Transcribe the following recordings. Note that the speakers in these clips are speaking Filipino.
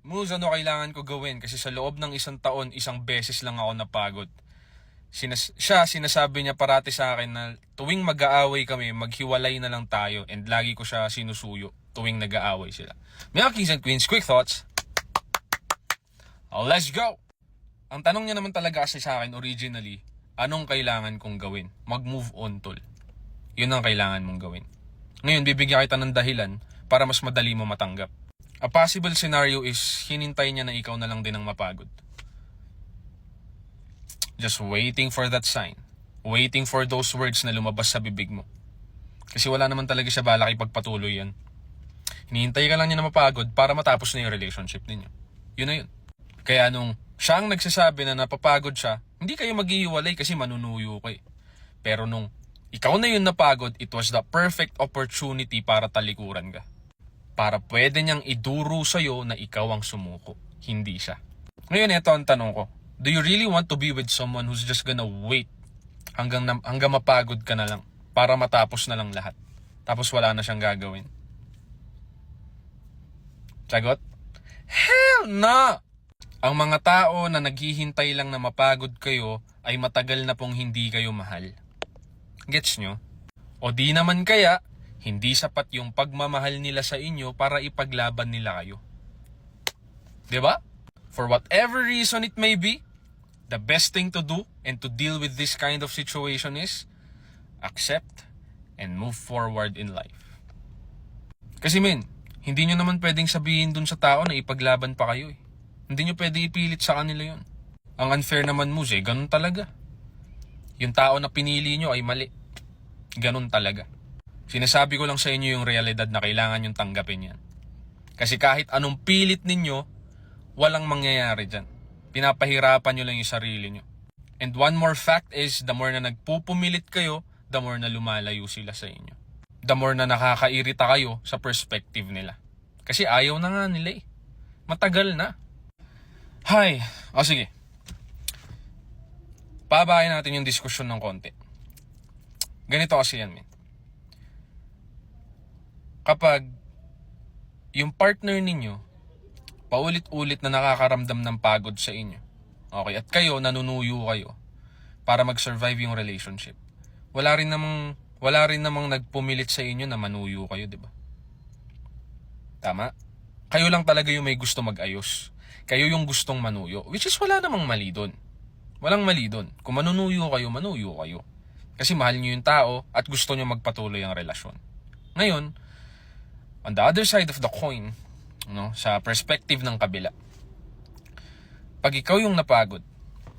Moves, ano kailangan ko gawin? Kasi sa loob ng isang taon, isang beses lang ako napagod. Sinasabi niya parati sa akin na tuwing mag-aaway kami, maghiwalay na lang tayo. And lagi ko siya sinusuyo tuwing nag-aaway sila. Mga kings and queens, quick thoughts. Let's go! Ang tanong niya naman talaga kasi sa akin originally, anong kailangan kong gawin? Mag-move on, tol. Yun ang kailangan mong gawin. Ngayon, bibigyan kita ng dahilan para mas madali mo matanggap. A possible scenario is hinintay niya na ikaw na lang din ang mapagod. Just waiting for that sign. Waiting for those words na lumabas sa bibig mo. Kasi wala naman talaga siya balak ipagpatuloy yan. Hinihintay ka lang niya na mapagod para matapos na yung relationship ninyo. Yun na yun. Kaya nung siya ang nagsasabi na napapagod siya, hindi kayo maghihiwalay kasi manunuyo kayo. Pero nung ikaw na yun napagod, it was the perfect opportunity para talikuran ka. Para pwede niyang iduro sa'yo na ikaw ang sumuko, hindi siya. Ngayon, ito ang tanong ko. Do you really want to be with someone who's just gonna wait hanggang mapagod ka na lang para matapos na lang lahat? Tapos wala na siyang gagawin. Sagot? Hell no! Ang mga tao na naghihintay lang na mapagod kayo ay matagal na pong hindi kayo mahal. Gets nyo? O di naman kaya, hindi sapat yung pagmamahal nila sa inyo para ipaglaban nila kayo. Diba? For whatever reason it may be, the best thing to do and to deal with this kind of situation is accept and move forward in life. Kasi hindi nyo naman pwedeng sabihin dun sa tao na ipaglaban pa kayo eh. Hindi nyo pwede ipilit sa kanila yun. Ang unfair naman mo, ganun talaga. Yung tao na pinili nyo ay mali. Ganun talaga. Sinasabi ko lang sa inyo yung realidad na kailangan yung tanggapin yan. Kasi kahit anong pilit ninyo, walang mangyayari dyan. Pinapahirapan nyo lang yung sarili nyo. And one more fact is, the more na nagpupumilit kayo, the more na lumalayo sila sa inyo. The more na nakakairita kayo sa perspective nila. Kasi ayaw na nga nila eh. Matagal na. Hay, sige. Pabahay natin yung diskusyon ng konti. Ganito kasi yan, Kapag yung partner ninyo paulit-ulit na nakakaramdam ng pagod sa inyo, okay, at kayo nanunuyo kayo para mag-survive yung relationship, wala rin namang nagpumilit sa inyo na manuyo kayo, di ba? Tama? Kayo lang talaga yung may gusto mag-ayos. Kayo yung gustong manuyo, which is wala namang mali doon. Walang mali doon. Kung manunuyo kayo, manuyo kayo. Kasi mahal niyo yung tao at gusto niyo magpatuloy ang relasyon. Ngayon, on the other side of the coin, sa perspective ng kabila, pag ikaw yung napagod,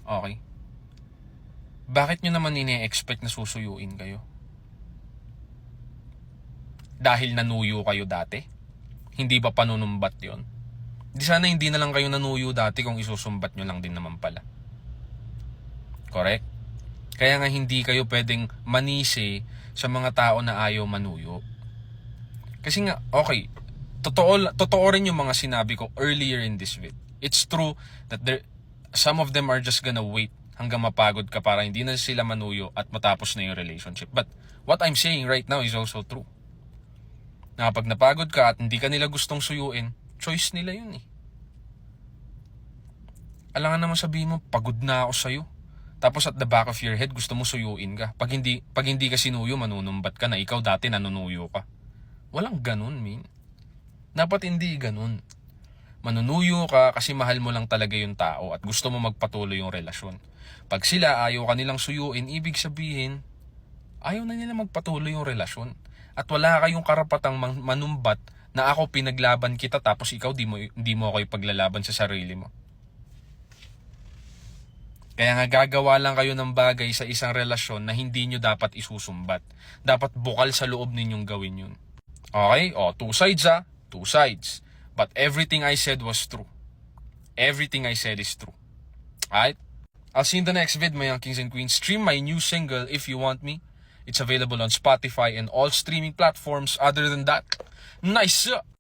okay, bakit nyo naman ine-expect na susuyuin kayo? Dahil nanuyo kayo dati? Hindi ba panunumbat yon? Di sana hindi na lang kayo nanuyo dati kung isusumbat nyo lang din naman pala. Correct? Kaya nga hindi kayo pwedeng manisi sa mga tao na ayaw manuyo. Kasi nga, okay, totoo rin yung mga sinabi ko earlier in this vid. It's true that some of them are just gonna wait hanggang mapagod ka para hindi na sila manuyo at matapos na yung relationship. But what I'm saying right now is also true. Na pag napagod ka at hindi ka nila gustong suyuin, choice nila yun eh. Alangan naman sabihin mo, pagod na ako sa'yo. Tapos at the back of your head, gusto mo suyuin ka. Pag hindi ka sinuyo, manunumbat ka na ikaw dati nanunuyo ka. Walang ganun, Dapat hindi ganun. Manunuyo ka kasi mahal mo lang talaga yung tao at gusto mo magpatuloy yung relasyon. Pag sila ayaw kanilang suyuin, ibig sabihin, ayaw na nila magpatuloy yung relasyon. At wala kayong karapatang manumbat na ako pinaglaban kita tapos ikaw di mo ako ipaglalaban sa sarili mo. Kaya nga gagawa lang kayo ng bagay sa isang relasyon na hindi nyo dapat isusumbat. Dapat bukal sa loob ninyong gawin yun. Okay? Two sides two sides. But everything I said was true. Everything I said is true. Alright? I'll see you in the next vid, my young kings and queens. Stream my new single, If You Want Me. It's available on Spotify and all streaming platforms other than that. Nice!